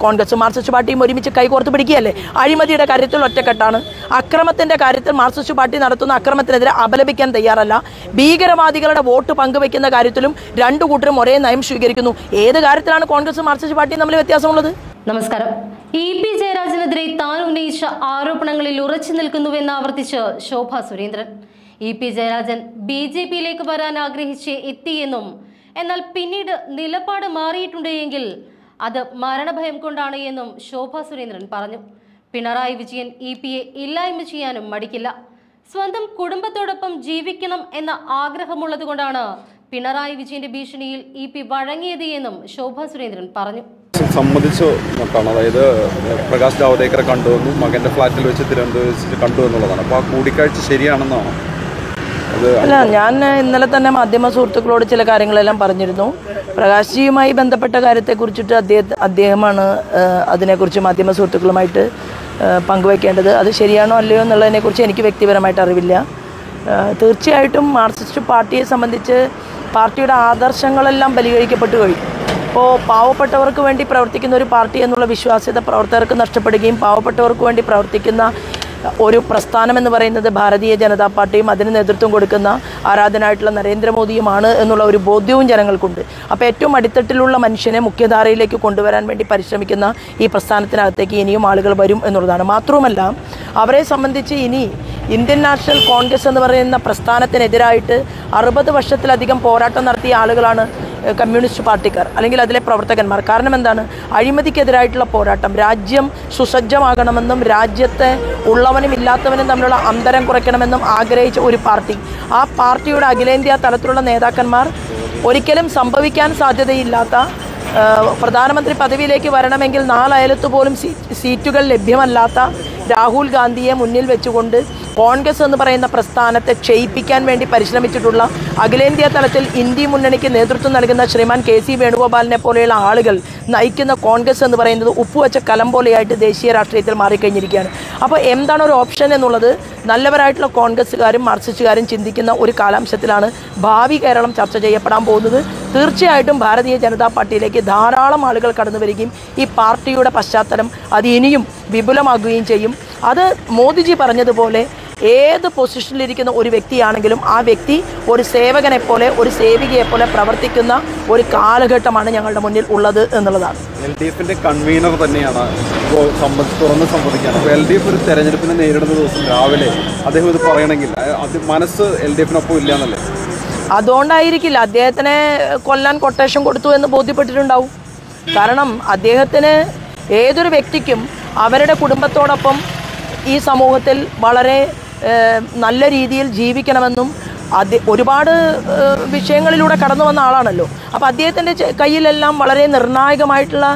കോൺഗ്രസും മാർക്സിസ്റ്റ് പാർട്ടിയും ഒരുമിച്ച് കൈകോർത്ത് പിടിക്കുകയല്ലേ? അഴിമതിയുടെ കാര്യത്തിൽ ഒറ്റക്കെട്ടാണ്. അക്രമത്തിന്റെ കാര്യത്തിൽ മാർക്സിസ്റ്റ് പാർട്ടി നടത്തുന്ന അക്രമത്തിനെതിരെ അപലപിക്കാൻ തയ്യാറല്ല. ഭീകരവാദികളുടെ വോട്ട് പങ്കുവെക്കുന്ന കാര്യത്തിലും രണ്ടു കൂട്ടരും ഒരേ നയം സ്വീകരിക്കുന്നു. ഏത് കാര്യത്തിലാണ് കോൺഗ്രസും മാർക്സിസ്റ്റ് പാർട്ടിയും തമ്മിൽ വ്യത്യാസമുള്ളത്? നമസ്കാരം. ഇ.പി. ജയരാജനെതിരെ താൻ ഉന്നയിച്ച ആരോപണങ്ങളിൽ ഉറച്ചു നിൽക്കുന്നുവെന്ന് ആവർത്തിച്ച് ശോഭ സുരേന്ദ്രൻ. ഇ.പി. ജയരാജൻ ബി.ജെ.പിയിലേക്ക് വരാൻ ആഗ്രഹിച്ച് എത്തിയെന്നും എന്നാൽ പിന്നീട് നിലപാട് മാറിയിട്ടുണ്ട് എങ്കിൽ അത് മരണഭയം കൊണ്ടാണ് എന്നും ശോഭ സുരേന്ദ്രൻ പറഞ്ഞു. പിണറായി വിജയൻ ഇ.പിയെ ഇല്ലായ്മ ചെയ്യാനും മടിക്കില്ല. സ്വന്തം കുടുംബത്തോടൊപ്പം ജീവിക്കണം എന്ന ആഗ്രഹമുള്ളതുകൊണ്ടാണ് പിണറായി വിജയന്റെ ഭീഷണിയിൽ ഇ.പി വഴങ്ങിയത് എന്നും ശോഭ സുരേന്ദ്രൻ പറഞ്ഞു. സമ്മതിച്ചു നോക്കാണ്, അതായത് പ്രകാശ് ജാവദേക്കറെ കണ്ടുവന്നു, മകന്റെ ഫ്ലാറ്റിൽ വെച്ച് തിരുവനന്തപുരത്ത് കണ്ടു എന്നുള്ളതാണ്. അപ്പോൾ ആ കൂടിക്കാഴ്ച ശരിയാണെന്നാണ്? അല്ല, ഞാൻ ഇന്നലെ തന്നെ മാധ്യമ സുഹൃത്തുക്കളോട് ചില കാര്യങ്ങളെല്ലാം പറഞ്ഞിരുന്നു. പ്രകാശ്ജിയുമായി ബന്ധപ്പെട്ട കാര്യത്തെക്കുറിച്ചിട്ട് അദ്ദേഹമാണ് അതിനെക്കുറിച്ച് മാധ്യമ സുഹൃത്തുക്കളുമായിട്ട് പങ്കുവയ്ക്കേണ്ടത്. അത് ശരിയാണോ അല്ലയോ എന്നുള്ളതിനെക്കുറിച്ച് എനിക്ക് വ്യക്തിപരമായിട്ട് അറിവില്ല. തീർച്ചയായിട്ടും മാർക്സിസ്റ്റ് പാർട്ടിയെ സംബന്ധിച്ച് പാർട്ടിയുടെ ആദർശങ്ങളെല്ലാം ബലികഴിക്കപ്പെട്ടു കഴിഞ്ഞു. ഇപ്പോൾ പാവപ്പെട്ടവർക്ക് വേണ്ടി പ്രവർത്തിക്കുന്ന ഒരു പാർട്ടി എന്നുള്ള വിശ്വാസ്യത പ്രവർത്തകർക്ക് നഷ്ടപ്പെടുകയും പാവപ്പെട്ടവർക്ക് വേണ്ടി പ്രവർത്തിക്കുന്ന ഒരു പ്രസ്ഥാനം എന്ന് പറയുന്നത് ഭാരതീയ ജനതാ പാർട്ടിയും അതിന് നേതൃത്വം കൊടുക്കുന്ന ആരാധനായിട്ടുള്ള നരേന്ദ്രമോദിയുമാണ് എന്നുള്ള ഒരു ബോധ്യവും ജനങ്ങൾക്കുണ്ട്. അപ്പോൾ ഏറ്റവും അടിത്തട്ടിലുള്ള മനുഷ്യനെ മുഖ്യധാരയിലേക്ക് കൊണ്ടുവരാൻ വേണ്ടി പരിശ്രമിക്കുന്ന ഈ പ്രസ്ഥാനത്തിനകത്തേക്ക് ഇനിയും ആളുകൾ വരും എന്നുള്ളതാണ്. മാത്രവുമല്ല, അവരെ സംബന്ധിച്ച് ഇനി ഇന്ത്യൻ നാഷണൽ കോൺഗ്രസ് എന്ന് പറയുന്ന പ്രസ്ഥാനത്തിനെതിരായിട്ട് 60 വർഷത്തിലധികം പോരാട്ടം നടത്തിയ ആളുകളാണ് കമ്മ്യൂണിസ്റ്റ് പാർട്ടിക്കാർ അല്ലെങ്കിൽ അതിലെ പ്രവർത്തകന്മാർ. കാരണം എന്താണ്? അഴിമതിക്കെതിരായിട്ടുള്ള പോരാട്ടം, രാജ്യം സുസജ്ജമാകണമെന്നും രാജ്യത്തെ ഉള്ളവനും ഇല്ലാത്തവനും തമ്മിലുള്ള അന്തരം കുറയ്ക്കണമെന്നും ആഗ്രഹിച്ച ഒരു പാർട്ടി. ആ പാർട്ടിയുടെ അഖിലേന്ത്യാ തലത്തിലുള്ള നേതാക്കന്മാർ ഒരിക്കലും സംഭവിക്കാൻ സാധ്യതയില്ലാത്ത പ്രധാനമന്ത്രി പദവിയിലേക്ക് വരണമെങ്കിൽ 4 അയലത്ത് പോലും സീറ്റുകൾ ലഭ്യമല്ലാത്ത രാഹുൽ ഗാന്ധിയെ മുന്നിൽ വെച്ചുകൊണ്ട് കോൺഗ്രസ് എന്ന് പറയുന്ന പ്രസ്ഥാനത്തെ ക്ഷയിപ്പിക്കാൻ വേണ്ടി പരിശ്രമിച്ചിട്ടുള്ള അഖിലേന്ത്യാ തലത്തിൽ ഇന്ത്യ മുന്നണിക്ക് നേതൃത്വം നൽകുന്ന ശ്രീമാൻ കെ.സി. വേണുഗോപാലിനെ പോലെയുള്ള ആളുകൾ നയിക്കുന്ന കോൺഗ്രസ് എന്ന് പറയുന്നത് ഉപ്പുവെച്ച കലം പോലെയായിട്ട് ദേശീയ രാഷ്ട്രീയത്തിൽ മാറിക്കഴിഞ്ഞിരിക്കുകയാണ്. അപ്പോൾ എന്താണ് ഒരു ഓപ്ഷൻ എന്നുള്ളത് നല്ലവരായിട്ടുള്ള കോൺഗ്രസ്സുകാരും മാർക്സിസ്റ്റുകാരും ചിന്തിക്കുന്ന ഒരു കാലാംശത്തിലാണ് ഭാവി കേരളം ചർച്ച ചെയ്യപ്പെടാൻ പോകുന്നത്. തീർച്ചയായിട്ടും ഭാരതീയ ജനതാ പാർട്ടിയിലേക്ക് ധാരാളം ആളുകൾ കടന്നു വരികയും ഈ പാർട്ടിയുടെ പശ്ചാത്തലം അത് ഇനിയും വിപുലമാകുകയും ചെയ്യും. അത് മോദിജി പറഞ്ഞതുപോലെ ഏത് പൊസിഷനിലിരിക്കുന്ന ഒരു വ്യക്തിയാണെങ്കിലും ആ വ്യക്തി ഒരു സേവകനെ പോലെ ഒരു സേവികയെപ്പോലെ പ്രവർത്തിക്കുന്ന ഒരു കാലഘട്ടമാണ് ഞങ്ങളുടെ മുന്നിൽ ഉള്ളത് എന്നുള്ളതാണ്. LDFന്റെ കൺവീനർ തന്നെയാണ് ഇപ്പോൾ തുറന്ന് സംവദിക്കുകയാണ്. അപ്പോൾ LDF ഒരു തെരഞ്ഞെടുപ്പിനെ നേരിടുന്ന ദിവസം രാവിലെ അദ്ദേഹം ഇത് പറയണമെങ്കിൽ അത് മനസ്സ് LDFനൊപ്പം ഇല്ല എന്നല്ലേ? അതുകൊണ്ടായിരിക്കില്ല അദ്ദേഹത്തിനെ കൊല്ലാൻ കൊട്ടേഷൻ കൊടുത്തു എന്ന് ബോധ്യപ്പെട്ടിട്ടുണ്ടാവും. കാരണം അദ്ദേഹത്തിന് ഏതൊരു വ്യക്തിക്കും അവരുടെ കുടുംബത്തോടൊപ്പം ഈ സമൂഹത്തിൽ വളരെ നല്ല രീതിയിൽ ജീവിക്കണമെന്നും ഒരുപാട് വിഷയങ്ങളിലൂടെ കടന്നു വന്ന ആളാണല്ലോ. അപ്പോൾ അദ്ദേഹത്തിൻ്റെ കയ്യിലെല്ലാം വളരെ നിർണായകമായിട്ടുള്ള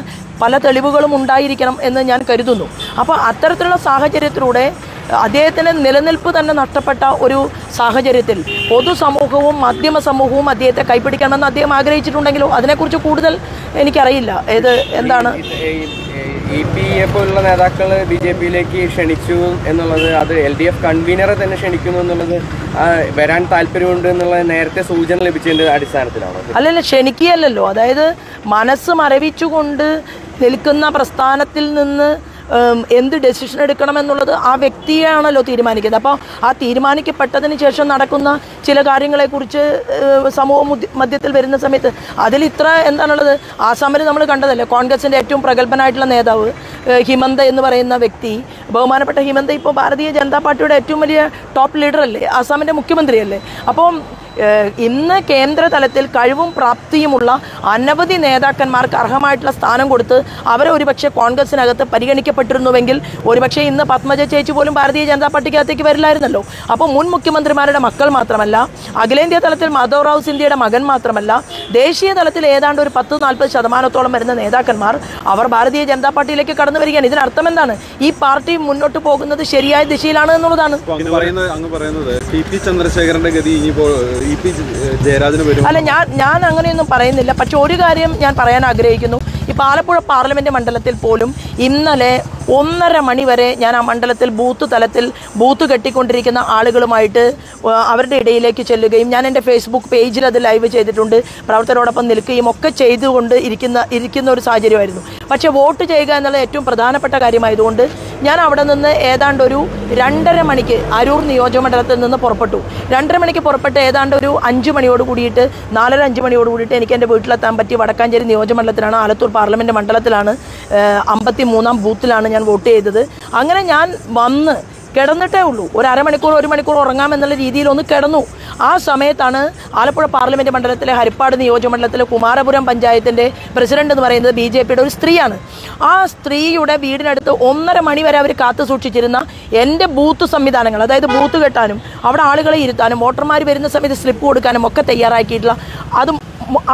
പല തെളിവുകളും ഉണ്ടായിരിക്കണം എന്ന് ഞാൻ കരുതുന്നു. അപ്പോൾ അത്തരത്തിലുള്ള സാഹചര്യത്തിലൂടെ അദ്ദേഹത്തിന് നിലനിൽപ്പ് തന്നെ നഷ്ടപ്പെട്ട ഒരു സാഹചര്യത്തിൽ പൊതുസമൂഹവും മാധ്യമ സമൂഹവും അദ്ദേഹത്തെ കൈപ്പിടിക്കണമെന്ന് അദ്ദേഹം ആഗ്രഹിച്ചിട്ടുണ്ടെങ്കിലോ അതിനെക്കുറിച്ച് കൂടുതൽ എനിക്കറിയില്ല. എന്താണ് ഇ.പിയെ പോലുള്ള നേതാക്കൾ ബി.ജെ.പിയിലേക്ക് ക്ഷണിച്ചു എന്നുള്ളത്, അത് LDF കൺവീനറെ തന്നെ ക്ഷണിക്കുന്നു എന്നുള്ളത് വരാൻ താല്പര്യമുണ്ട് എന്നുള്ള നേരത്തെ സൂചന ലഭിച്ചതിൻ്റെ അടിസ്ഥാനത്തിലാണോ? അല്ലല്ല, ക്ഷണിക്കുകയല്ലോ. അതായത് മനസ്സ് മരവിച്ചുകൊണ്ട് നിൽക്കുന്ന പ്രസ്ഥാനത്തിൽ നിന്ന് എന്ത് ഡെസിഷൻ എടുക്കണമെന്നുള്ളത് ആ വ്യക്തിയാണല്ലോ തീരുമാനിക്കുന്നത്. അപ്പോൾ ആ തീരുമാനിക്കപ്പെട്ടതിന് ശേഷം നടക്കുന്ന ചില കാര്യങ്ങളെക്കുറിച്ച് സമൂഹ മധ്യത്തിൽ വരുന്ന സമയത്ത് അതിൽ ഇത്ര എന്താണുള്ളത്? ആസാമിൽ നമ്മൾ കണ്ടതല്ലേ, കോൺഗ്രസിൻ്റെ ഏറ്റവും പ്രഗത്ഭനായിട്ടുള്ള നേതാവ് ഹിമന്ത എന്ന് പറയുന്ന വ്യക്തി, ബഹുമാനപ്പെട്ട ഹിമന്ത ഇപ്പോൾ ഭാരതീയ ജനതാ പാർട്ടിയുടെ ഏറ്റവും വലിയ ടോപ്പ് ലീഡറല്ലേ, ആസാമിൻ്റെ മുഖ്യമന്ത്രിയല്ലേ. അപ്പം ഇന്ന് കേന്ദ്ര തലത്തിൽ കഴിവും പ്രാപ്തിയുമുള്ള അനവധി നേതാക്കന്മാർക്ക് അർഹമായിട്ടുള്ള സ്ഥാനം കൊടുത്ത് അവരെ ഒരുപക്ഷെ കോൺഗ്രസിനകത്ത് പരിഗണിക്കപ്പെട്ടിരുന്നുവെങ്കിൽ ഒരുപക്ഷെ ഇന്ന് പത്മജ ചേച്ചി പോലും ഭാരതീയ ജനതാ പാർട്ടിക്കകത്തേക്ക് വരില്ലായിരുന്നല്ലോ. അപ്പോൾ മുൻ മുഖ്യമന്ത്രിമാരുടെ മക്കൾ മാത്രമല്ല, അഖിലേന്ത്യാ തലത്തിൽ മാധവറാവു സിന്ധ്യയുടെ മകൻ മാത്രമല്ല, ദേശീയ തലത്തിൽ ഏതാണ്ട് ഒരു 10-40% വരുന്ന നേതാക്കന്മാർ അവർ ഭാരതീയ ജനതാ പാർട്ടിയിലേക്ക് കടന്നു വരികയാണ്. ഇതിനർത്ഥം എന്താണ്? ഈ പാർട്ടി മുന്നോട്ട് പോകുന്നത് ശരിയായ ദിശയിലാണ് എന്നുള്ളതാണ്. ചന്ദ്രശേഖരന്റെ ഗതി ഇനിയിപ്പോൾ അല്ല, ഞാൻ അങ്ങനെയൊന്നും പറയുന്നില്ല. പക്ഷെ ഒരു കാര്യം ഞാൻ പറയാൻ ആഗ്രഹിക്കുന്നു. ഇപ്പോൾ ഇപ്പോൾ ആലപ്പുഴ പാർലമെൻറ്റ് മണ്ഡലത്തിൽ പോലും ഇന്നലെ 1:30 മണി വരെ ഞാൻ ആ മണ്ഡലത്തിൽ ബൂത്ത് തലത്തിൽ ബൂത്ത് കെട്ടിക്കൊണ്ടിരിക്കുന്ന ആളുകളുമായിട്ട് അവരുടെ ഇടയിലേക്ക് ചെല്ലുകയും ഞാൻ എൻ്റെ ഫേസ്ബുക്ക് പേജിൽ അത് ലൈവ് ചെയ്തിട്ടുണ്ട്, പ്രവർത്തകരോടൊപ്പം നിൽക്കുകയും ഒക്കെ ചെയ്തുകൊണ്ട് ഇരിക്കുന്ന ഒരു സാഹചര്യമായിരുന്നു. പക്ഷേ വോട്ട് ചെയ്യുക എന്നുള്ള ഏറ്റവും പ്രധാനപ്പെട്ട കാര്യമായതുകൊണ്ട് ഞാൻ അവിടെ നിന്ന് ഏതാണ്ട് ഒരു 2:30 മണിക്ക് അരൂർ നിയോജകമണ്ഡലത്തിൽ നിന്ന് പുറപ്പെട്ടു. 2:30 മണിക്ക് പുറപ്പെട്ട് ഏതാണ്ട് ഒരു 5 മണിയോട് കൂടിയിട്ട് 4:05 മണിയോട് കൂടിയിട്ട് എനിക്ക് എൻ്റെ വീട്ടിലെത്താൻ പറ്റി. വടക്കാഞ്ചേരി നിയോജകമണ്ഡലത്തിലാണ്, ആലത്തൂർ പാർലമെൻറ്റ് മണ്ഡലത്തിലാണ്, 53-ാം ബൂത്തിലാണ് ഞാൻ വോട്ട് ചെയ്തത്. അങ്ങനെ ഞാൻ വന്ന് കിടന്നിട്ടേ ഉള്ളൂ. ഒരു അരമണിക്കൂർ 1 മണിക്കൂർ ഉറങ്ങാമെന്നുള്ള രീതിയിൽ ഒന്ന് കിടന്നു. ആ സമയത്താണ് ആലപ്പുഴ പാർലമെൻറ്റ് മണ്ഡലത്തിലെ ഹരിപ്പാട് നിയോജകമണ്ഡലത്തിലെ കുമാരപുരം പഞ്ചായത്തിൻ്റെ പ്രസിഡന്റ് എന്ന് പറയുന്നത് BJPയുടെ ഒരു സ്ത്രീയാണ്. ആ സ്ത്രീയുടെ വീടിനടുത്ത് 1:30 മണി വരെ അവർ കാത്തു സൂക്ഷിച്ചിരുന്ന എൻ്റെ ബൂത്ത് സംവിധാനങ്ങൾ, അതായത് ബൂത്ത് കെട്ടാനും അവിടെ ആളുകളെ ഇരുത്താനും വോട്ടർമാർ വരുന്ന സമയത്ത് സ്ലിപ്പ് കൊടുക്കാനും ഒക്കെ തയ്യാറാക്കിയിട്ടുള്ള അത്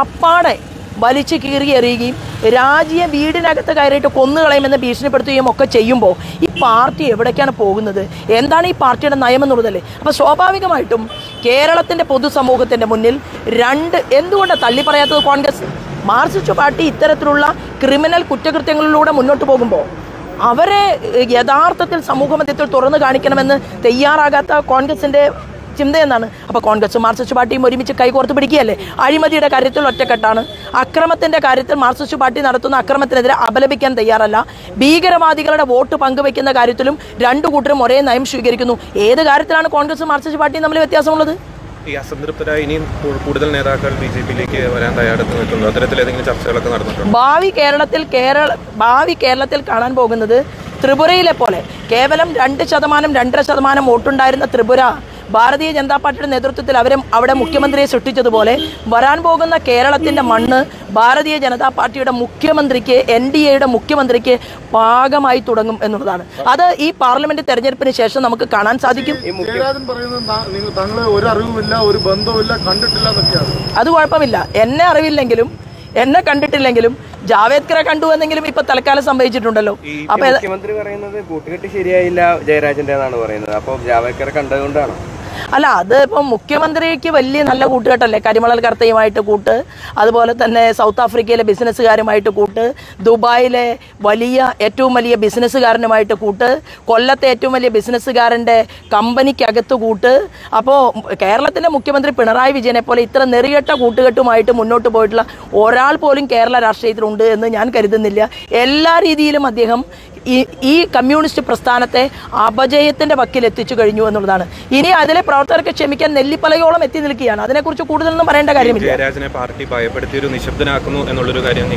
അപ്പാടെ വലിച്ചു കീറി എറിയുകയും രാജിയെ വീടിനകത്ത് കയറിയിട്ട് കൊന്നുകളയുമെന്ന് ഭീഷണിപ്പെടുത്തുകയും ഒക്കെ ചെയ്യുമ്പോൾ ഈ പാർട്ടി എവിടേക്കാണ് പോകുന്നത്? എന്താണ് ഈ പാർട്ടിയുടെ നയമെന്നുള്ളതല്ലേ? അപ്പോൾ സ്വാഭാവികമായിട്ടും കേരളത്തിൻ്റെ പൊതുസമൂഹത്തിൻ്റെ മുന്നിൽ എന്തുകൊണ്ടാണ് തള്ളിപ്പറയാത്തത്? കോൺഗ്രസ് മാർക്സിസ്റ്റ് പാർട്ടി ഇത്തരത്തിലുള്ള ക്രിമിനൽ കുറ്റകൃത്യങ്ങളിലൂടെ മുന്നോട്ട് പോകുമ്പോൾ അവരെ യഥാർത്ഥത്തിൽ സമൂഹമധ്യത്തിൽ തുറന്നു കാണിക്കണമെന്ന് തയ്യാറാകാത്ത കോൺഗ്രസിൻ്റെ ചിന്ത എന്നാണ്. അപ്പോൾ കോൺഗ്രസും മാർക്സിസ്റ്റ് പാർട്ടിയും ഒരുമിച്ച് കൈകോർത്ത് പിടിക്കുകയല്ലേ? അഴിമതിയുടെ കാര്യത്തിൽ ഒറ്റക്കെട്ടാണ്, അക്രമത്തിൻ്റെ കാര്യത്തിൽ മാർക്സിസ്റ്റ് പാർട്ടി നടത്തുന്ന അക്രമത്തിനെതിരെ അപലപിക്കാൻ തയ്യാറല്ല, ഭീകരവാദികളുടെ വോട്ട് പങ്കുവെക്കുന്ന കാര്യത്തിലും രണ്ടു കൂട്ടരും ഒരേ നയം സ്വീകരിക്കുന്നു. ഏത് കാര്യത്തിലാണ് കോൺഗ്രസും മാർക്സിസ്റ്റ് പാർട്ടിയും തമ്മിൽ വ്യത്യാസമുള്ളത്? ഈ അസംതൃപ്തരായ ഇനിയും കൂടുതൽ നേതാക്കൾ BJPയിലേക്ക് വരാൻ തയ്യാറെടുത്ത് നിൽക്കുന്നു. അത്തരത്തിൽ ഏതെങ്കിലും ചർച്ചകളൊക്കെ നടന്നിട്ടുണ്ട്? ഭാവി കേരളത്തിൽ കാണാൻ പോകുന്നത് ത്രിപുരയിലെ പോലെ കേവലം 2%, 2.5% വോട്ടുണ്ടായിരുന്ന ത്രിപുര ഭാരതീയ ജനതാ പാർട്ടിയുടെ നേതൃത്വത്തിൽ അവിടെ മുഖ്യമന്ത്രിയെ സൃഷ്ടിച്ചതുപോലെ വരാൻ പോകുന്ന കേരളത്തിൻ്റെ മണ്ണ് ഭാരതീയ ജനതാ പാർട്ടിയുടെ മുഖ്യമന്ത്രിക്ക്, NDAയുടെ മുഖ്യമന്ത്രിക്ക് പാകമായി തുടങ്ങും എന്നുള്ളതാണ്. അത് ഈ പാർലമെന്റ് തെരഞ്ഞെടുപ്പിന് ശേഷം നമുക്ക് കാണാൻ സാധിക്കും. അത് കുഴപ്പമില്ല, എന്നെ അറിവില്ലെങ്കിലും എന്നെ കണ്ടിട്ടില്ലെങ്കിലും ജാവേദ്കറെ കണ്ടു എന്നെങ്കിലും ഇപ്പൊ തൽക്കാലം സംഭവിച്ചിട്ടുണ്ടല്ലോ. അപ്പൊ മുഖ്യമന്ത്രി പറയുന്നത് കൂട്ടുകെട്ട് ശരിയായില്ല ജയരാജന്റെ എന്നാണ് പറയുന്നത്. അപ്പൊ ജാവേദ്കറെ കണ്ടതുകൊണ്ടാണ്? അല്ല, അത് ഇപ്പം മുഖ്യമന്ത്രിക്ക് വലിയ നല്ല കൂട്ടുകെട്ടല്ലേ. കരിമണൽ കർത്തയുമായിട്ട് കൂട്ട്, അതുപോലെ തന്നെ സൗത്ത് ആഫ്രിക്കയിലെ ബിസിനസ്സുകാരുമായിട്ട് കൂട്ട്, ദുബായിലെ ഏറ്റവും വലിയ ബിസിനസ്സുകാരനുമായിട്ട് കൂട്ട്, കൊല്ലത്തെ ഏറ്റവും വലിയ ബിസിനസ്സുകാരൻ്റെ കമ്പനിക്കകത്ത് കൂട്ട്. അപ്പോൾ കേരളത്തിൻ്റെ മുഖ്യമന്ത്രി പിണറായി വിജയനെ പോലെ ഇത്ര നെറികെട്ട കൂട്ടുകെട്ടുമായിട്ട് മുന്നോട്ട് പോയിട്ടുള്ള ഒരാൾ പോലും കേരള രാഷ്ട്രീയത്തിലുണ്ട് എന്ന് ഞാൻ കരുതുന്നില്ല. എല്ലാ രീതിയിലും അദ്ദേഹം ഈ കമ്മ്യൂണിസ്റ്റ് പ്രസ്ഥാനത്തെ അപജയത്തിന്റെ വക്കിൽ എത്തിച്ചു കഴിഞ്ഞു എന്നുള്ളതാണ്. ഇനി അതിലെ പ്രവർത്തകർക്ക് ക്ഷമിക്കാൻ നെല്ലിപ്പലയോളം എത്തി നിൽക്കുകയാണ്. അതിനെക്കുറിച്ച് കൂടുതലൊന്നും പറയേണ്ട കാര്യമില്ല. ജയരാജനെ പാർട്ടി ഭയപ്പെടുത്തിയൊരു നിശബ്ദനാക്കുന്നു എന്നുള്ളൊരു കാര്യം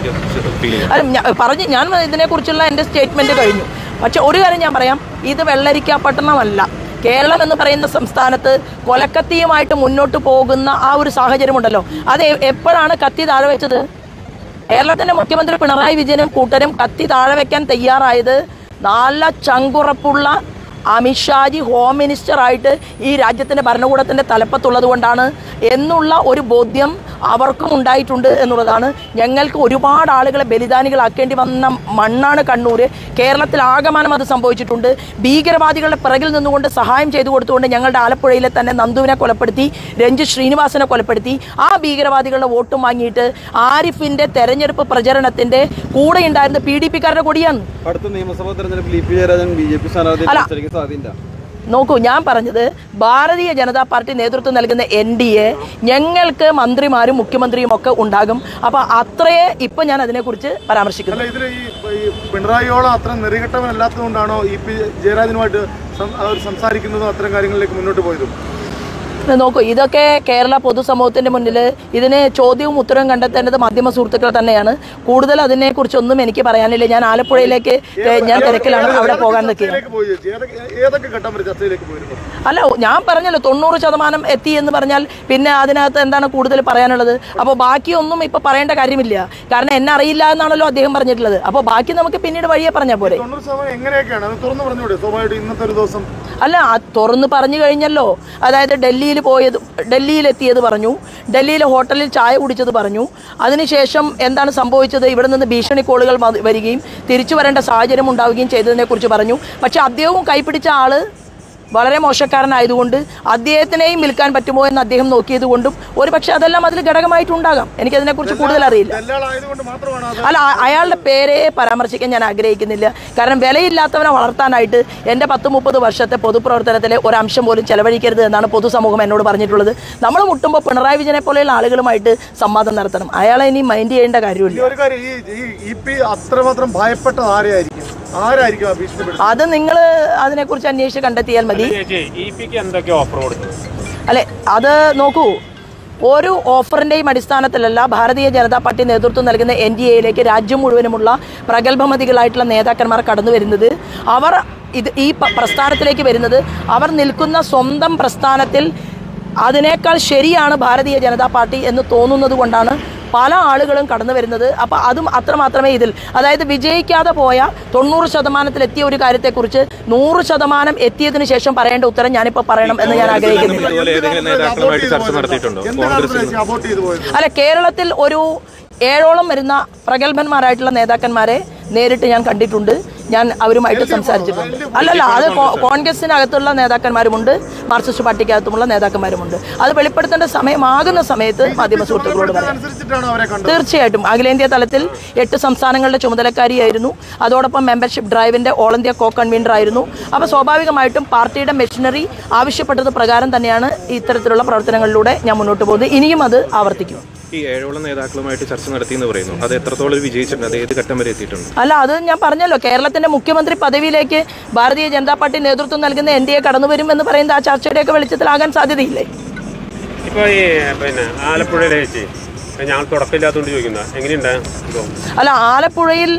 ഞാൻ ഇതിനെക്കുറിച്ചുള്ള എൻ്റെ സ്റ്റേറ്റ്മെന്റ് കഴിഞ്ഞു. പക്ഷെ ഒരു കാര്യം ഞാൻ പറയാം, ഇത് വെള്ളരിക്കാപട്ടണമല്ല. കേരളം എന്ന് പറയുന്ന സംസ്ഥാനത്ത് കൊലക്കത്തിയുമായിട്ട് മുന്നോട്ട് പോകുന്ന ആ ഒരു സാഹചര്യമുണ്ടല്ലോ, അത് എപ്പോഴാണ് കത്തി താഴെ വെച്ചത്? കേരളത്തിന്റെ മുഖ്യമന്ത്രി പിണറായി വിജയനും കൂട്ടരും കത്തി താഴെ വയ്ക്കാൻ തയ്യാറായത് നല്ല ചങ്കുറപ്പുള്ള അമിത്ഷാജി ഹോം മിനിസ്റ്ററായിട്ട് ഈ രാജ്യത്തിൻ്റെ ഭരണകൂടത്തിൻ്റെ തലപ്പത്തുള്ളത് കൊണ്ടാണ് എന്നുള്ള ഒരു ബോധ്യം അവർക്കും ഉണ്ടായിട്ടുണ്ട് എന്നുള്ളതാണ്. ഞങ്ങൾക്ക് ഒരുപാട് ആളുകളെ ബലിദാനികളാക്കേണ്ടി വന്ന മണ്ണാണ് കണ്ണൂർ. കേരളത്തിൽ ആകമാനം അത് സംഭവിച്ചിട്ടുണ്ട്. ഭീകരവാദികളുടെ പിറകിൽ നിന്നുകൊണ്ട് സഹായം ചെയ്തു കൊടുത്തുകൊണ്ട് ഞങ്ങളുടെ ആലപ്പുഴയിലെ തന്നെ നന്ദുവിനെ കൊലപ്പെടുത്തി, രഞ്ജിത്ത് ശ്രീനിവാസനെ കൊലപ്പെടുത്തി. ആ ഭീകരവാദികളുടെ വോട്ടും വാങ്ങിയിട്ട് ആരിഫിന്റെ തെരഞ്ഞെടുപ്പ് പ്രചരണത്തിന്റെ കൂടെ ഉണ്ടായിരുന്ന PDPക്കാരുടെ കൊടിയാണ്. അടുത്ത നിയമസഭാ തെരഞ്ഞെടുപ്പിൽ EP ജയരാജൻ BJP സ്ഥാനാർത്ഥി സാധ്യത? നോക്കൂ, ഞാൻ പറഞ്ഞത് ഭാരതീയ ജനതാ പാർട്ടി നേതൃത്വം നൽകുന്ന NDA ഞങ്ങൾക്ക് മന്ത്രിമാരും മുഖ്യമന്ത്രിയും ഒക്കെ ഉണ്ടാകും. അപ്പൊ അത്രയേ ഇപ്പൊ ഞാൻ അതിനെക്കുറിച്ച് പരാമർശിക്കുന്നു. പിണറായിയോളം അത്ര നെറികെട്ടവനല്ലാത്തതുകൊണ്ടാണോ EP ജയരാജനുമായിട്ട് സംസാരിക്കുന്നതും അത്തരം കാര്യങ്ങളിലേക്ക് മുന്നോട്ട് പോയതും? നോക്കൂ, ഇതൊക്കെ കേരള പൊതുസമൂഹത്തിന്റെ മുന്നിൽ ഇതിന് ചോദ്യവും ഉത്തരവും കണ്ടെത്തേണ്ടത് മാധ്യമ സുഹൃത്തുക്കൾ തന്നെയാണ്. കൂടുതൽ അതിനെക്കുറിച്ചൊന്നും എനിക്ക് പറയാനില്ല. ഞാൻ ആലപ്പുഴയിലേക്ക് ഞാൻ തിരക്കിലാണ്, അവിടെ പോകാൻ നിൽക്കുകയാണ്. അല്ല, ഞാൻ പറഞ്ഞല്ലോ 90% എത്തി എന്ന് പറഞ്ഞാൽ പിന്നെ അതിനകത്ത് എന്താണ് കൂടുതൽ പറയാനുള്ളത്? അപ്പോൾ ബാക്കിയൊന്നും ഇപ്പൊ പറയേണ്ട കാര്യമില്ല. കാരണം എന്നെ അറിയില്ല എന്നാണല്ലോ അദ്ദേഹം പറഞ്ഞിട്ടുള്ളത്. അപ്പോൾ ബാക്കി നമുക്ക് പിന്നീട് വഴിയെ പറഞ്ഞാൽ പോരെ. അല്ല, തുറന്നു പറഞ്ഞു കഴിഞ്ഞല്ലോ. അതായത് ഡൽഹിയിലെത്തിയത് പറഞ്ഞു, ഡൽഹിയിലെ ഹോട്ടലിൽ ചായ കുടിച്ചത് പറഞ്ഞു. അതിനുശേഷം എന്താണ് സംഭവിച്ചത്? ഇവിടെ നിന്ന് ഭീഷണി കോളുകൾ വരികയും തിരിച്ചു വരേണ്ട സാഹചര്യം ഉണ്ടാവുകയും ചെയ്തതിനെ കുറിച്ച് പറഞ്ഞു. പക്ഷെ അദ്ദേഹവും കൈപ്പിടിച്ച ആള് വളരെ മോശക്കാരനായതുകൊണ്ട് അദ്ദേഹത്തിനെയും വിൽക്കാൻ പറ്റുമോ എന്ന് അദ്ദേഹം നോക്കിയതുകൊണ്ടും ഒരുപക്ഷെ അതെല്ലാം അതിൽ ഘടകമായിട്ടുണ്ടാകാം. എനിക്കതിനെക്കുറിച്ച് കൂടുതൽ അറിയില്ല. അല്ല, അയാളുടെ പേരെ പരാമർശിക്കാൻ ഞാൻ ആഗ്രഹിക്കുന്നില്ല. കാരണം വിലയില്ലാത്തവനെ വളർത്താനായിട്ട് എൻ്റെ 10-30 വർഷത്തെ പൊതുപ്രവർത്തനത്തിലെ ഒരംശം പോലും ചെലവഴിക്കരുത് എന്നാണ് പൊതുസമൂഹം എന്നോട് പറഞ്ഞിട്ടുള്ളത്. നമ്മൾ മുട്ടുമ്പോൾ പിണറായി വിജയനെ പോലെയുള്ള ആളുകളുമായിട്ട് സംവാദം നടത്തണം. അയാളെ ഇനി മൈൻഡ് ചെയ്യേണ്ട കാര്യമില്ല. അത്രമാത്രം ഭയപ്പെട്ടത് ആരായിരിക്കും? അത് നിങ്ങൾ അതിനെക്കുറിച്ച് അന്വേഷിച്ച് കണ്ടെത്തിയാൽ മതി. അല്ലെ, അത് നോക്കൂ, ഒരു ഓഫറിന്റെയും അടിസ്ഥാനത്തിലല്ല ഭാരതീയ ജനതാ പാർട്ടി നേതൃത്വം നൽകുന്ന NDAയിലേക്ക് രാജ്യം മുഴുവനുമുള്ള പ്രഗത്ഭമതികളായിട്ടുള്ള നേതാക്കന്മാർ കടന്നു വരുന്നത്. അവർ ഈ പ്രസ്ഥാനത്തിലേക്ക് വരുന്നത് അവർ നിൽക്കുന്ന സ്വന്തം പ്രസ്ഥാനത്തിൽ അതിനേക്കാൾ ശരിയാണ് ഭാരതീയ ജനതാ പാർട്ടി എന്ന് തോന്നുന്നത് കൊണ്ടാണ് പല ആളുകളും കടന്നു വരുന്നത്. അപ്പോൾ അതും അത്രമാത്രമേ ഇതിൽ, അതായത് വിജയിക്കാതെ പോയ 90% എത്തിയ ഒരു കാര്യത്തെക്കുറിച്ച് 100% എത്തിയതിനു ശേഷം പറയേണ്ട ഉത്തരം ഞാനിപ്പോൾ പറയണം എന്ന് ഞാൻ ആഗ്രഹിക്കുന്നില്ല. അല്ല, കേരളത്തിൽ ഒരു 7ഓളം വരുന്ന പ്രഗത്ഭന്മാരായിട്ടുള്ള നേതാക്കന്മാരെ നേരിട്ട് ഞാൻ കണ്ടിട്ടുണ്ട്. ഞാൻ അവരുമായിട്ട് സംസാരിച്ചിട്ടുണ്ട്. അല്ലല്ല, അത് കോൺഗ്രസിനകത്തുള്ള നേതാക്കന്മാരുമുണ്ട്, മാർക്സിസ്റ്റ് പാർട്ടിക്കകത്തുമുള്ള നേതാക്കന്മാരുമുണ്ട്. അത് വെളിപ്പെടുത്തേണ്ട സമയമാകുന്ന സമയത്ത് മാധ്യമ സുഹൃത്തുക്കളോട് പറയാം. തീർച്ചയായിട്ടും അഖിലേന്ത്യാ തലത്തിൽ 8 സംസ്ഥാനങ്ങളുടെ ചുമതലക്കാരിയായിരുന്നു. അതോടൊപ്പം മെമ്പർഷിപ്പ് ഡ്രൈവിന്റെ ഓൾ ഇന്ത്യ കോ കൺവീനർ ആയിരുന്നു. അപ്പോൾ സ്വാഭാവികമായിട്ടും പാർട്ടിയുടെ മെഷീനറി ആവശ്യപ്പെട്ടത് പ്രകാരം തന്നെയാണ് ഇത്തരത്തിലുള്ള പ്രവർത്തനങ്ങളിലൂടെ ഞാൻ മുന്നോട്ട് പോകുന്നത്. ഇനിയും അത് ആവർത്തിക്കും. ഈ 7ഓളം നേതാക്കളുമായിട്ട് ചർച്ച നടത്തിയെന്ന് പറയുന്നു. അത് എത്രത്തോളം വിജയിച്ചിട്ടുണ്ട്? അത് ഏത് ഘട്ടം വരെ എത്തിയിട്ടുണ്ട്? അല്ല, അത് ഞാൻ പറഞ്ഞല്ലോ, കേരളത്തിന്റെ മുഖ്യമന്ത്രി പദവിയിലേക്ക് ഭാരതീയ ജനതാ പാർട്ടി നേതൃത്വം നൽകുന്ന NDA കടന്നു വരും എന്ന് പറയുന്നത് ആ ചർച്ചയുടെയൊക്കെ വെളിച്ചത്തിലാകാൻ സാധ്യതയില്ലേ? ഇപ്പോൾ ഈ ആലപ്പുഴയിലെ ഞാൻ തുടക്കമില്ലാത്തതുകൊണ്ട് ചോദിക്കുന്നത് എങ്ങനെയുണ്ട്? അല്ല, ആലപ്പുഴയിൽ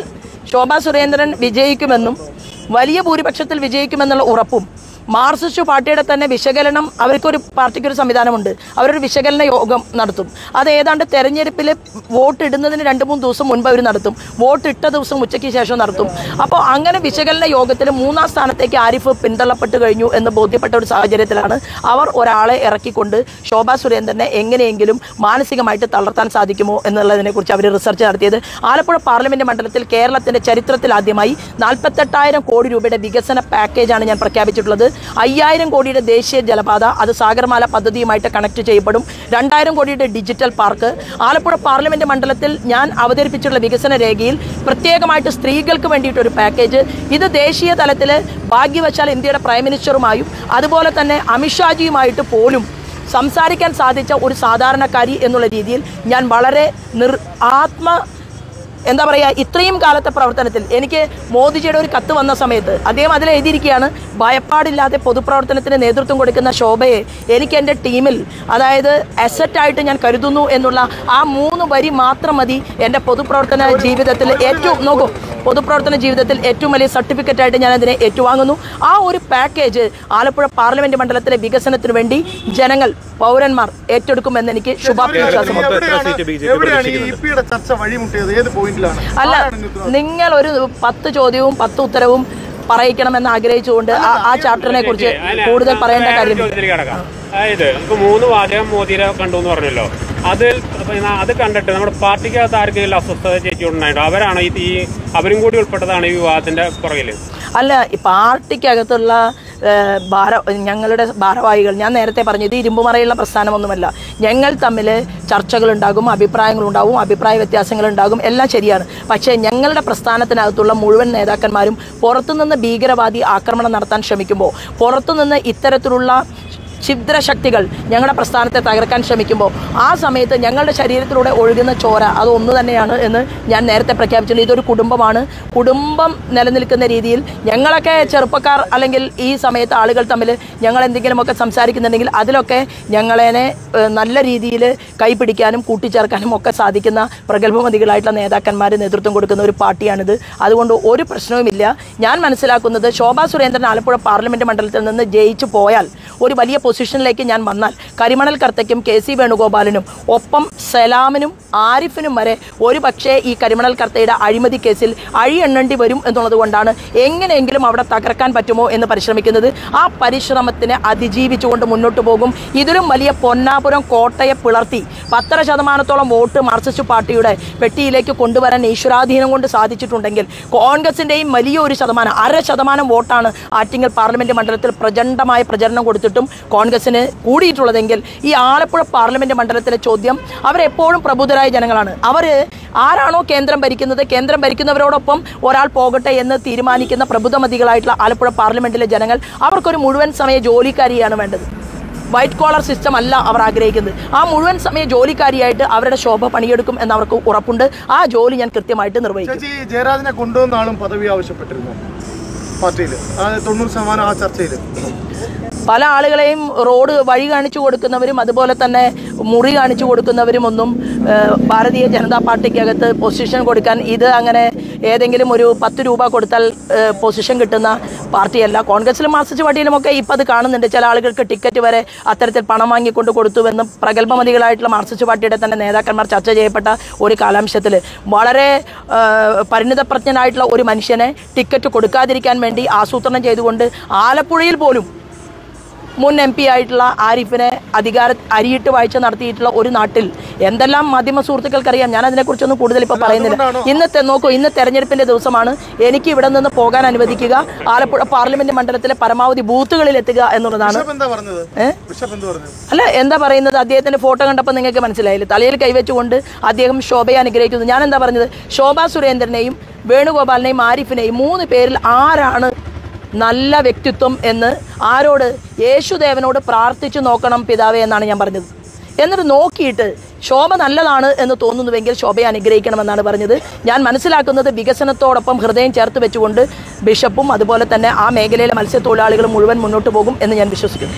ശോഭാ സുരേന്ദ്രൻ വിജയിക്കുമെന്നും വലിയ ഭൂരിപക്ഷത്തിൽ വിജയിക്കുമെന്നുള്ള ഉറപ്പും മാർക്സിസ്റ്റ് പാർട്ടിയുടെ തന്നെ വിശകലനം, അവർക്കൊരു പാർട്ടിക്കൊരു സംവിധാനമുണ്ട്, അവരൊരു വിശകലന യോഗം നടത്തും. അത് ഏതാണ്ട് തെരഞ്ഞെടുപ്പിൽ വോട്ട് ഇടുന്നതിന് 2-3 ദിവസം മുൻപ് അവർ നടത്തും. വോട്ട് ഇട്ട ദിവസം ഉച്ചയ്ക്ക് ശേഷം നടത്തും. അപ്പോൾ അങ്ങനെ വിശകലന യോഗത്തിൽ 3ാം സ്ഥാനത്തേക്ക് ആരിഫ് പിന്തള്ളപ്പെട്ട് കഴിഞ്ഞു എന്ന് ബോധ്യപ്പെട്ട ഒരു സാഹചര്യത്തിലാണ് അവർ ഒരാളെ ഇറക്കിക്കൊണ്ട് ശോഭാ സുരേന്ദ്രനെ എങ്ങനെയെങ്കിലും മാനസികമായിട്ട് തളർത്താൻ സാധിക്കുമോ എന്നുള്ളതിനെക്കുറിച്ച് അവർ റിസർച്ച് നടത്തിയത്. ആലപ്പുഴ പാർലമെന്റ് മണ്ഡലത്തിൽ കേരളത്തിന്റെ ചരിത്രത്തിൽ ആദ്യമായി 48,000 കോടി രൂപയുടെ വികസന പാക്കേജാണ് ഞാൻ പ്രഖ്യാപിച്ചിട്ടുള്ളത്. 5,000 കോടിയുടെ ദേശീയ ജലപാത, അത് സാഗർമാല പദ്ധതിയുമായിട്ട് കണക്ട് ചെയ്യപ്പെടും. 2,000 കോടിയുടെ ഡിജിറ്റൽ പാർക്ക്. ആലപ്പുഴ പാർലമെന്റ് മണ്ഡലത്തിൽ ഞാൻ അവതരിപ്പിച്ചിട്ടുള്ള വികസന രേഖയിൽ പ്രത്യേകമായിട്ട് സ്ത്രീകൾക്ക് വേണ്ടിയിട്ടൊരു പാക്കേജ്. ഇത് ദേശീയ തലത്തിൽ ഭാഗ്യവശാൽ ഇന്ത്യയുടെ പ്രൈം മിനിസ്റ്ററുമായും അതുപോലെ തന്നെ അമിത്ഷാജിയുമായിട്ട് പോലും സംസാരിക്കാൻ സാധിച്ച ഒരു സാധാരണക്കാരി എന്നുള്ള രീതിയിൽ ഞാൻ വളരെ എന്താ പറയുക, ഇത്രയും കാലത്തെ പ്രവർത്തനത്തിൽ എനിക്ക് മോദിജിയുടെ ഒരു കത്ത് വന്ന സമയത്ത് അദ്ദേഹം അതിൽ എഴുതിയിരിക്കുകയാണ്, ഭയപ്പാടില്ലാതെ പൊതുപ്രവർത്തനത്തിന് നേതൃത്വം കൊടുക്കുന്ന ശോഭയെ എനിക്ക് എൻ്റെ ടീമിൽ, അതായത് അസറ്റായിട്ട് ഞാൻ കരുതുന്നു എന്നുള്ള ആ 3 വരി മാത്രം മതി എൻ്റെ പൊതുപ്രവർത്തന ജീവിതത്തിൽ ഏറ്റവും വലിയ സർട്ടിഫിക്കറ്റായിട്ട് ഞാൻ അതിനെ ഏറ്റുവാങ്ങുന്നു. ആ ഒരു പാക്കേജ് ആലപ്പുഴ പാർലമെന്റ് മണ്ഡലത്തിലെ വികസനത്തിന് വേണ്ടി ജനങ്ങൾ, പൗരന്മാർ ഏറ്റെടുക്കുമെന്ന് എനിക്ക് ശുഭാപ്തി വിശ്വാസമുണ്ട്. അല്ല, നിങ്ങൾ ഒരു 10 ചോദ്യവും 10 ഉത്തരവും പറയിക്കണമെന്ന് ആഗ്രഹിച്ചുകൊണ്ട് ആ ചാപ്റ്ററിനെ കുറിച്ച് കൂടുതൽ പറയേണ്ട കാര്യം. അതായത് ഇപ്പൊ 3 വാചകം മോദിയെ കണ്ടു എന്ന് പറഞ്ഞല്ലോ, അത് കണ്ടിട്ട് നമ്മുടെ പാർട്ടിക്കകത്ത് ആർക്കെങ്കിലും അസ്വസ്ഥത ചേച്ചിയുണ്ടായിട്ടോ? അവരാണ് അവരും കൂടി ഉൾപ്പെട്ടതാണ് ഈ വിവാദത്തിന്റെ പുറകിൽ? അല്ല, ഈ പാർട്ടിക്കകത്തുള്ള ഞങ്ങളുടെ ഭാരവാഹികൾ, ഞാൻ നേരത്തെ പറഞ്ഞു, ഇത് ഇരുമ്പുമറയുള്ള പ്രസ്ഥാനമൊന്നുമല്ല. ഞങ്ങൾ തമ്മിൽ ചർച്ചകളുണ്ടാകും, അഭിപ്രായങ്ങളുണ്ടാകും, അഭിപ്രായ വ്യത്യാസങ്ങളുണ്ടാകും, എല്ലാം ശരിയാണ്. പക്ഷേ ഞങ്ങളുടെ പ്രസ്ഥാനത്തിനകത്തുള്ള മുഴുവൻ നേതാക്കന്മാരും പുറത്തുനിന്ന് ഭീകരവാദി ആക്രമണം നടത്താൻ ശ്രമിക്കുമ്പോൾ, പുറത്തുനിന്ന് ഇത്തരത്തിലുള്ള ഛിദ്രശക്തികൾ ഞങ്ങളുടെ പ്രസ്ഥാനത്തെ തകർക്കാൻ ശ്രമിക്കുമ്പോൾ ആ സമയത്ത് ഞങ്ങളുടെ ശരീരത്തിലൂടെ ഒഴുകുന്ന ചോര അത് ഒന്ന് തന്നെയാണ് എന്ന് ഞാൻ നേരത്തെ പ്രഖ്യാപിച്ചിട്ടുണ്ട്. ഇതൊരു കുടുംബമാണ്. കുടുംബം നിലനിൽക്കുന്ന രീതിയിൽ ഞങ്ങളൊക്കെ ചെറുപ്പക്കാർ അല്ലെങ്കിൽ ഈ സമയത്ത് ആളുകൾ തമ്മിൽ ഞങ്ങൾ എന്തെങ്കിലുമൊക്കെ സംസാരിക്കുന്നുണ്ടെങ്കിൽ അതിലൊക്കെ ഞങ്ങളെ നല്ല രീതിയിൽ കൈപിടിക്കാനും കൂട്ടിച്ചേർക്കാനും ഒക്കെ സാധിക്കുന്ന പ്രഗത്ഭമതികളായിട്ടുള്ള നേതാക്കന്മാർ നേതൃത്വം കൊടുക്കുന്ന ഒരു പാർട്ടിയാണിത്. അതുകൊണ്ട് ഒരു പ്രശ്നവുമില്ല. ഞാൻ മനസ്സിലാക്കുന്നത് ശോഭാ സുരേന്ദ്രൻ ആലപ്പുഴ പാർലമെന്റ് മണ്ഡലത്തിൽ നിന്ന് ജയിച്ചു പോയാൽ ഒരു വലിയ പൊസിഷനിലേക്ക് ഞാൻ വന്നാൽ കരിമണൽ കർത്തയ്ക്കും KC വേണുഗോപാലിനും ഒപ്പം സലാമിനും ആരിഫിനും വരെ ഒരു പക്ഷേ ഈ കരിമണൽ കർത്തയുടെ അഴിമതി കേസിൽ എണ്ണേണ്ടി വരും എന്നുള്ളത് കൊണ്ടാണ് എങ്ങനെയെങ്കിലും അവിടെ തകർക്കാൻ പറ്റുമോ എന്ന് പരിശ്രമിക്കുന്നത്. ആ പരിശ്രമത്തിനെ അതിജീവിച്ചുകൊണ്ട് മുന്നോട്ട് പോകും. ഇതിലും വലിയ പൊന്നാപുരം കോട്ടയെ പിളർത്തി 10% വോട്ട് മാർക്സിസ്റ്റ് പാർട്ടിയുടെ പെട്ടിയിലേക്ക് കൊണ്ടുവരാൻ ഈശ്വരാധീനം കൊണ്ട് സാധിച്ചിട്ടുണ്ടെങ്കിൽ കോൺഗ്രസിൻ്റെയും വലിയൊരു ശതമാനം 0.5% വോട്ടാണ് ആറ്റിങ്ങൽ പാർലമെൻറ്റ് മണ്ഡലത്തിൽ പ്രചണ്ഡമായ പ്രചരണം കൊടുത്തിട്ടും കോൺഗ്രസിന് കൂടിയിട്ടുള്ളതെങ്കിൽ ഈ ആലപ്പുഴ പാർലമെൻറ്റ് മണ്ഡലത്തിലെ ചോദ്യം അവരെപ്പോഴും പ്രബുദ്ധരായ ജനങ്ങളാണ്. അവർ ആരാണോ കേന്ദ്രം ഭരിക്കുന്നത്, കേന്ദ്രം ഭരിക്കുന്നവരോടൊപ്പം ഒരാൾ പോകട്ടെ എന്ന് തീരുമാനിക്കുന്ന പ്രബുദ്ധമതികളായിട്ടുള്ള ആലപ്പുഴ പാർലമെൻറ്റിലെ ജനങ്ങൾ അവർക്കൊരു മുഴുവൻ സമയ ജോലിക്കാരിയാണ് വേണ്ടത്. വൈറ്റ് കോളർ സിസ്റ്റം അല്ല അവർ ആഗ്രഹിക്കുന്നത്. ആ മുഴുവൻ സമയ ജോലിക്കാരിയായിട്ട് അവരുടെ ശോഭ പണിയെടുക്കും എന്ന് അവർക്ക് ഉറപ്പുണ്ട്. ആ ജോലി ഞാൻ കൃത്യമായിട്ട് നിർവഹിക്കും. ജയരാജനെ കൊണ്ടുവന്ന ആളും പദവി ആവശ്യപ്പെട്ടിരുന്നു പാർട്ടിയിൽ 90% ആ ചർച്ചയിൽ. പല ആളുകളെയും റോഡ് വഴി കാണിച്ചു കൊടുക്കുന്നവരും അതുപോലെ തന്നെ മുറി കാണിച്ചു കൊടുക്കുന്നവരും ഒന്നും ഭാരതീയ ജനതാ പാർട്ടിക്കകത്ത് പൊസിഷൻ കൊടുക്കാൻ ഇത് അങ്ങനെ ഏതെങ്കിലും ഒരു 10 രൂപ കൊടുത്താൽ പൊസിഷൻ കിട്ടുന്ന പാർട്ടിയല്ല. കോൺഗ്രസിലും മാർക്സിസ്റ്റ് പാർട്ടിയിലുമൊക്കെ ഇപ്പം അത് കാണുന്നുണ്ട്. ചില ആളുകൾക്ക് ടിക്കറ്റ് വരെ അത്തരത്തിൽ പണം വാങ്ങിക്കൊണ്ട് കൊടുത്തുവെന്നും പ്രഗത്ഭമതികളായിട്ടുള്ള മാർക്സിസ്റ്റ് പാർട്ടിയുടെ തന്നെ നേതാക്കന്മാർ ചർച്ച ചെയ്യപ്പെട്ട ഒരു കാലാംശത്തിൽ വളരെ പരിണിതപ്രജ്ഞനായിട്ടുള്ള ഒരു മനുഷ്യനെ ടിക്കറ്റ് കൊടുക്കാതിരിക്കാൻ വേണ്ടി ആസൂത്രണം ചെയ്തുകൊണ്ട് ആലപ്പുഴയിൽ പോലും മുൻ MP ആയിട്ടുള്ള ആരിഫിനെ അരിയിട്ട് വാഴ്ച നടത്തിയിട്ടുള്ള ഒരു നാട്ടിൽ എന്തെല്ലാം മാധ്യമ സുഹൃത്തുക്കൾക്കറിയാം. ഞാൻ അതിനെക്കുറിച്ചൊന്നും കൂടുതൽ ഇപ്പോൾ പറയുന്നില്ല. ഇന്ന് തെരഞ്ഞെടുപ്പിന്റെ ദിവസമാണ്. എനിക്ക് ഇവിടെ നിന്ന് പോകാൻ അനുവദിക്കുക, ആലപ്പുഴ പാർലമെന്റ് മണ്ഡലത്തിലെ പരമാവധി ബൂത്തുകളിൽ എത്തുക എന്നുള്ളതാണ്. അല്ല, എന്താ പറയുന്നത്, അദ്ദേഹത്തിന്റെ ഫോട്ടോ കണ്ടപ്പോൾ നിങ്ങൾക്ക് മനസ്സിലായില്ലേ? തലയിൽ കൈവച്ചുകൊണ്ട് അദ്ദേഹം ശോഭയെ അനുഗ്രഹിക്കുന്നു. ഞാൻ എന്താ പറഞ്ഞത്, ശോഭാ സുരേന്ദ്രനെയും വേണുഗോപാലിനെയും ആരിഫിനെയും 3 പേരിൽ ആരാണ് നല്ല വ്യക്തിത്വം എന്ന് ആരോട്? യേശുദേവനോട് പ്രാർത്ഥിച്ചു നോക്കണം പിതാവേ എന്നാണ് ഞാൻ പറഞ്ഞത്. എന്നിട്ട് നോക്കിയിട്ട് ശോഭ നല്ലതാണ് എന്ന് തോന്നുന്നുവെങ്കിൽ ശോഭയെ അനുഗ്രഹിക്കണമെന്നാണ് പറഞ്ഞത്. ഞാൻ മനസ്സിലാക്കുന്നത് വികസനത്തോടൊപ്പം ഹൃദയം ചേർത്ത് വെച്ചുകൊണ്ട് ബിഷപ്പും അതുപോലെ തന്നെ ആ മേഖലയിലെ മത്സ്യത്തൊഴിലാളികളും മുഴുവൻ മുന്നോട്ട് പോകും എന്ന് ഞാൻ വിശ്വസിക്കുന്നു.